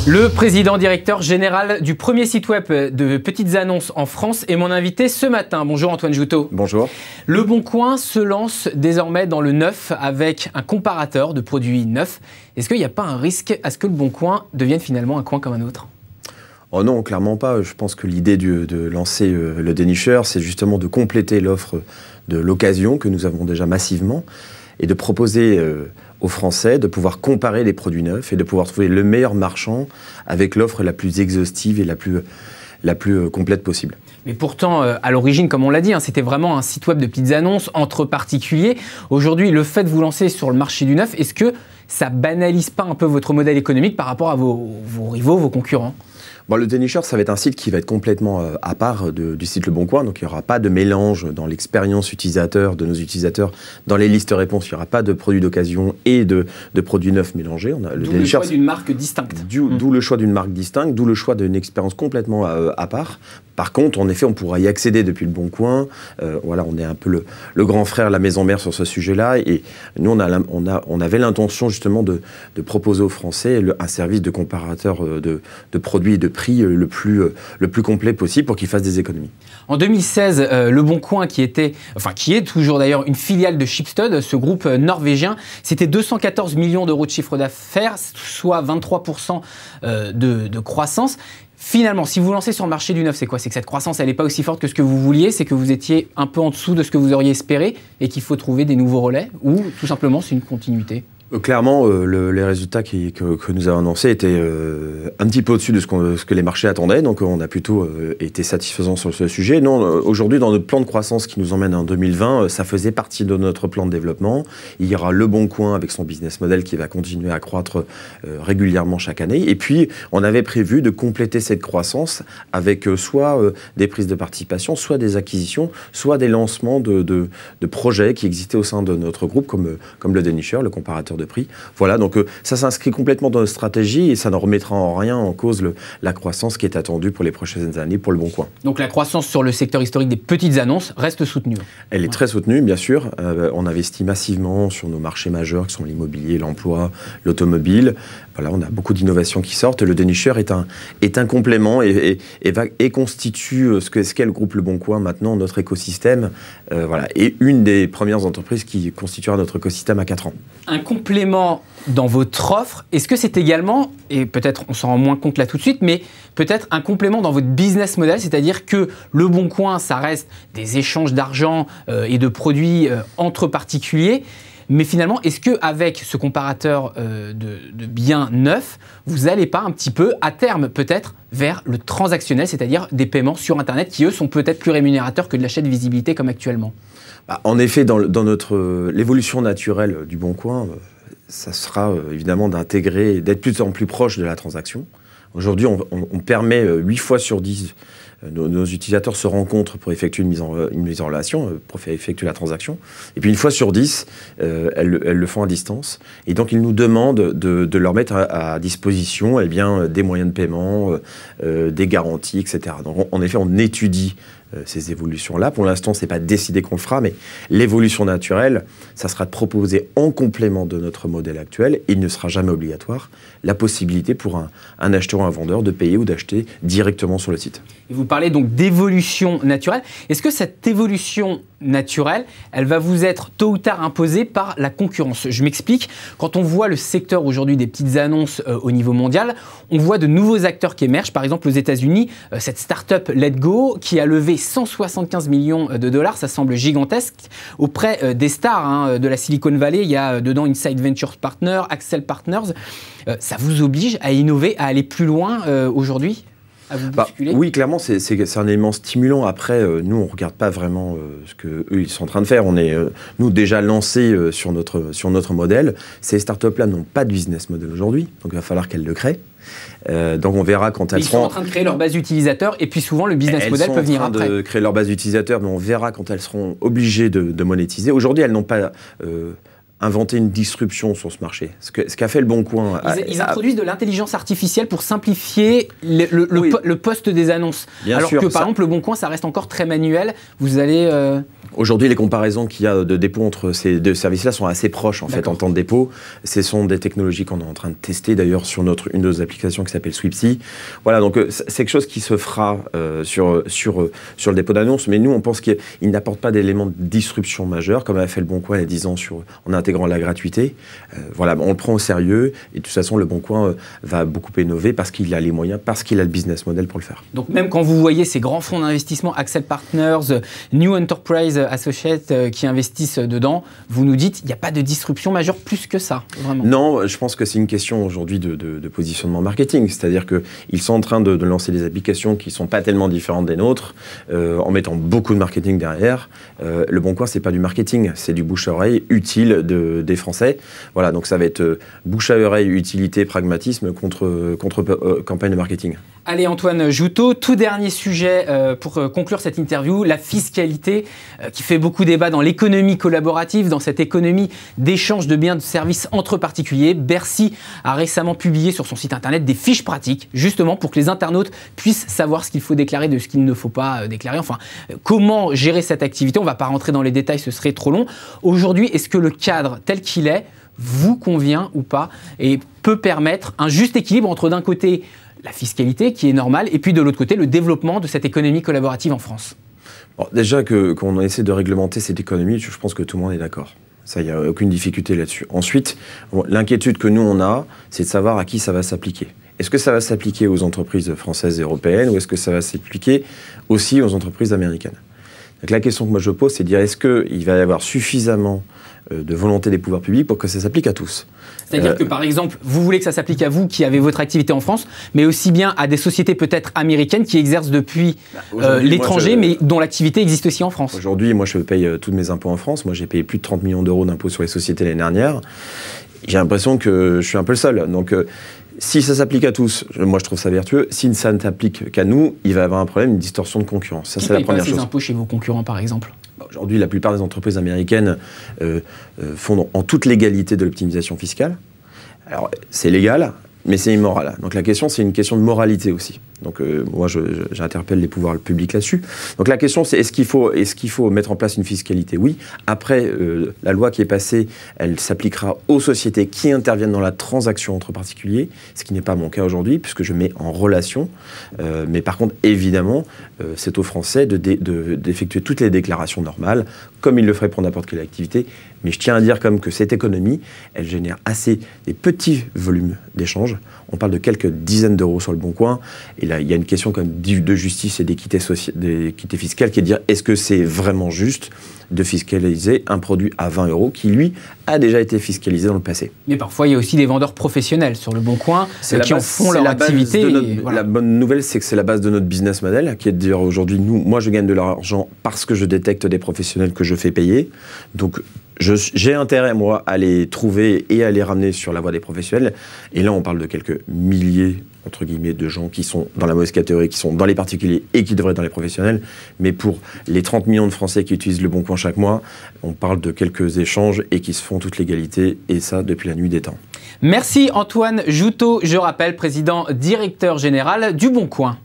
Le président directeur général du premier site web de petites annonces en France est mon invité ce matin. Bonjour Antoine Joutot. Bonjour. Le Bon Coin se lance désormais dans le neuf avec un comparateur de produits neufs. Est-ce qu'il n'y a pas un risque à ce que le Bon Coin devienne finalement un coin comme un autre ? Oh non, clairement pas. Je pense que l'idée de lancer le dénicheur, c'est justement de compléter l'offre de l'occasion que nous avons déjà massivement et de proposer aux Français de pouvoir comparer les produits neufs et de pouvoir trouver le meilleur marchand avec l'offre la plus exhaustive et la plus complète possible. Mais pourtant, à l'origine, comme on l'a dit, c'était vraiment un site web de petites annonces entre particuliers. Aujourd'hui, le fait de vous lancer sur le marché du neuf, est-ce que ça banalise pas un peu votre modèle économique par rapport à vos rivaux, vos concurrents ? Bon, le dénicheur, ça va être un site qui va être complètement à part du site Le Bon Coin. Donc, il n'y aura pas de mélange dans l'expérience utilisateur de nos utilisateurs. Dans les listes réponses, il n'y aura pas de produits d'occasion et de produits neufs mélangés. D'où le choix d'une marque distincte. D'où le choix d'une marque distincte, d'où le choix d'une expérience complètement à part. Par contre, en effet, on pourra y accéder depuis Le Bon Coin. Voilà, on est un peu le grand frère, la maison mère sur ce sujet-là. Et nous, on avait l'intention justement de proposer aux Français un service de comparateur de produits et de prix le plus complet possible pour qu'ils fassent des économies. En 2016, Le Bon Coin, qui est toujours d'ailleurs une filiale de Schibsted, ce groupe norvégien, c'était 214 millions d'euros de chiffre d'affaires, soit 23% de croissance. Finalement, si vous vous lancez sur le marché du neuf, c'est quoi ? C'est que cette croissance, elle n'est pas aussi forte que ce que vous vouliez, c'est que vous étiez un peu en dessous de ce que vous auriez espéré et qu'il faut trouver des nouveaux relais, ou tout simplement c'est une continuité ? Clairement, les résultats que nous avons annoncés étaient un petit peu au-dessus de ce que les marchés attendaient, donc on a plutôt été satisfaisants sur ce sujet. Non, aujourd'hui, dans notre plan de croissance qui nous emmène en 2020, ça faisait partie de notre plan de développement. Il y aura Le Bon Coin avec son business model qui va continuer à croître régulièrement chaque année. Et puis, on avait prévu de compléter cette croissance avec soit des prises de participation, soit des acquisitions, soit des lancements de projets qui existaient au sein de notre groupe, comme le dénicheur, le comparateur de prix. Voilà, donc ça s'inscrit complètement dans notre stratégie et ça ne remettra en rien en cause la croissance qui est attendue pour les prochaines années pour Le Bon Coin. Donc la croissance sur le secteur historique des petites annonces reste soutenue. Elle est très soutenue, bien sûr. On investit massivement sur nos marchés majeurs qui sont l'immobilier, l'emploi, l'automobile. Voilà, on a beaucoup d'innovations qui sortent. Le dénicheur est un complément et constitue ce qu'est le groupe Le Bon Coin maintenant, notre écosystème. Voilà, et une des premières entreprises qui constituera notre écosystème à 4 ans. Un complément dans votre offre, est-ce que c'est également, et peut-être on s'en rend moins compte là tout de suite, mais peut-être un complément dans votre business model, c'est-à-dire que Le Bon Coin, ça reste des échanges d'argent et de produits entre particuliers, mais finalement, est-ce qu'avec ce comparateur de biens neufs, vous n'allez pas un petit peu, à terme peut-être, vers le transactionnel, c'est-à-dire des paiements sur Internet qui, eux, sont peut-être plus rémunérateurs que de l'achat de visibilité comme actuellement ? En effet, dans l'évolution naturelle du Bon Coin, ça sera évidemment d'intégrer et d'être de plus en plus proche de la transaction. Aujourd'hui, on permet 8 fois sur 10, nos utilisateurs se rencontrent pour effectuer une mise en relation, pour effectuer la transaction. Et puis une fois sur 10, elles le font à distance. Et donc, ils nous demandent de leur mettre à disposition des moyens de paiement, des garanties, etc. Donc, en effet, on étudie ces évolutions-là. Pour l'instant, ce n'est pas décidé qu'on le fera, mais l'évolution naturelle, ça sera de proposer en complément de notre modèle actuel, et il ne sera jamais obligatoire, la possibilité pour un acheteur ou un vendeur de payer ou d'acheter directement sur le site. Et vous parlez donc d'évolution naturelle. Est-ce que cette évolution naturelle, elle va vous être tôt ou tard imposée par la concurrence ? Je m'explique. Quand on voit le secteur aujourd'hui des petites annonces au niveau mondial, on voit de nouveaux acteurs qui émergent. Par exemple, aux États-Unis, cette start-up Letgo qui a levé 175 millions de dollars, ça semble gigantesque, auprès des stars de la Silicon Valley. Il y a dedans Inside Venture Partners, Accel Partners. Ça vous oblige à innover, à aller plus loin aujourd'hui ? Oui, clairement, c'est un élément stimulant. Après, nous, on ne regarde pas vraiment ce qu'eux, ils sont en train de faire. On est, nous, déjà lancés sur notre modèle. Ces startups-là n'ont pas de business model aujourd'hui, donc il va falloir qu'elles le créent. Donc on verra quand elles seront... Ils sont en train de créer leur base utilisateur et puis souvent le business model peut venir après. Elles sont en train de créer leur base utilisateur, mais on verra quand elles seront obligées de monétiser. Aujourd'hui, elles n'ont pas... inventer une disruption sur ce marché. Ce qu'a fait Le Bon Coin... Ils introduisent de l'intelligence artificielle pour simplifier le poste des annonces. Bien alors sûr, que, par exemple, Le Bon Coin, ça reste encore très manuel. Vous allez... Aujourd'hui, les comparaisons qu'il y a de dépôt entre ces deux services-là sont assez proches en fait en temps de dépôt. Ce sont des technologies qu'on est en train de tester d'ailleurs sur une de nos applications qui s'appelle Sweepsy. Voilà, donc c'est quelque chose qui se fera sur le dépôt d'annonces, mais nous on pense qu'il n'apporte pas d'éléments de disruption majeur comme a fait le Boncoin il y a 10 ans en intégrant la gratuité. Voilà, on le prend au sérieux et de toute façon le Boncoin va beaucoup innover parce qu'il a les moyens, parce qu'il a le business model pour le faire. Donc même quand vous voyez ces grands fonds d'investissement, Accel Partners, New Enterprise Associates qui investissent dedans, vous nous dites qu'il n'y a pas de disruption majeure plus que ça, vraiment? Non, je pense que c'est une question aujourd'hui de positionnement marketing. C'est-à-dire qu'ils sont en train de lancer des applications qui ne sont pas tellement différentes des nôtres, en mettant beaucoup de marketing derrière. Le Boncoin, ce n'est pas du marketing, c'est du bouche-à-oreille utile des Français. Voilà, donc ça va être bouche-à-oreille, utilité, pragmatisme contre campagne de marketing. Allez Antoine Jouteau, tout dernier sujet pour conclure cette interview, la fiscalité qui fait beaucoup débat dans l'économie collaborative, dans cette économie d'échange de biens et de services entre particuliers. Bercy a récemment publié sur son site internet des fiches pratiques, justement pour que les internautes puissent savoir ce qu'il faut déclarer de ce qu'il ne faut pas déclarer. Enfin, comment gérer cette activité? On ne va pas rentrer dans les détails, ce serait trop long. Aujourd'hui, est-ce que le cadre tel qu'il est vous convient ou pas et peut permettre un juste équilibre entre d'un côté la fiscalité qui est normale et puis de l'autre côté le développement de cette économie collaborative en France? Bon, déjà qu'on essaie de réglementer cette économie, je pense que tout le monde est d'accord. Ça, il n'y a aucune difficulté là-dessus. Ensuite, l'inquiétude que nous on a, c'est de savoir à qui ça va s'appliquer. Est-ce que ça va s'appliquer aux entreprises françaises et européennes ou est-ce que ça va s'appliquer aussi aux entreprises américaines? Donc la question que moi je pose, c'est de dire est-ce qu'il va y avoir suffisamment de volonté des pouvoirs publics pour que ça s'applique à tous? C'est-à-dire que, par exemple, vous voulez que ça s'applique à vous qui avez votre activité en France, mais aussi bien à des sociétés peut-être américaines qui exercent depuis l'étranger, mais dont l'activité existe aussi en France. Aujourd'hui, moi, je paye tous mes impôts en France. Moi, j'ai payé plus de 30 millions d'euros d'impôts sur les sociétés l'année dernière. J'ai l'impression que je suis un peu le seul. Donc, si ça s'applique à tous, moi, je trouve ça vertueux. Si ça ne s'applique qu'à nous, il va y avoir un problème, une distorsion de concurrence. Ça, c'est la première chose. Qui paye pas ces impôts chez vos concurrents, par exemple? Aujourd'hui, la plupart des entreprises américaines font en toute légalité de l'optimisation fiscale. Alors, c'est légal, mais c'est immoral. Donc la question, c'est une question de moralité aussi. Donc moi, j'interpelle les pouvoirs publics là-dessus. Donc la question, c'est est-ce qu'il faut mettre en place une fiscalité? Oui. Après, la loi qui est passée, elle s'appliquera aux sociétés qui interviennent dans la transaction entre particuliers, ce qui n'est pas mon cas aujourd'hui, puisque je mets en relation. Mais par contre, évidemment, c'est aux Français d'effectuer toutes les déclarations normales, comme ils le feraient pour n'importe quelle activité. Mais je tiens à dire comme que cette économie, elle génère assez des petits volumes d'échanges. On parle de quelques dizaines d'euros sur le Boncoin. Et là, il y a une question comme de justice et d'équité fiscale qui est de dire est-ce que c'est vraiment juste de fiscaliser un produit à 20 euros qui, lui, a déjà été fiscalisé dans le passé. Mais parfois, il y a aussi des vendeurs professionnels sur le Boncoin qui en font leur activité. La bonne nouvelle, c'est que c'est la base de notre business model, qui est de dire aujourd'hui, moi, je gagne de l'argent parce que je détecte des professionnels que je fais payer. Donc, j'ai intérêt, moi, à les trouver et à les ramener sur la voie des professionnels. Et là, on parle de quelques milliers, entre guillemets, de gens qui sont dans la mauvaise catégorie, qui sont dans les particuliers et qui devraient être dans les professionnels. Mais pour les 30 millions de Français qui utilisent le Boncoin chaque mois, on parle de quelques échanges et qui se font toute légalité, et ça depuis la nuit des temps. Merci Antoine Jouteau, je rappelle, président directeur général du Boncoin.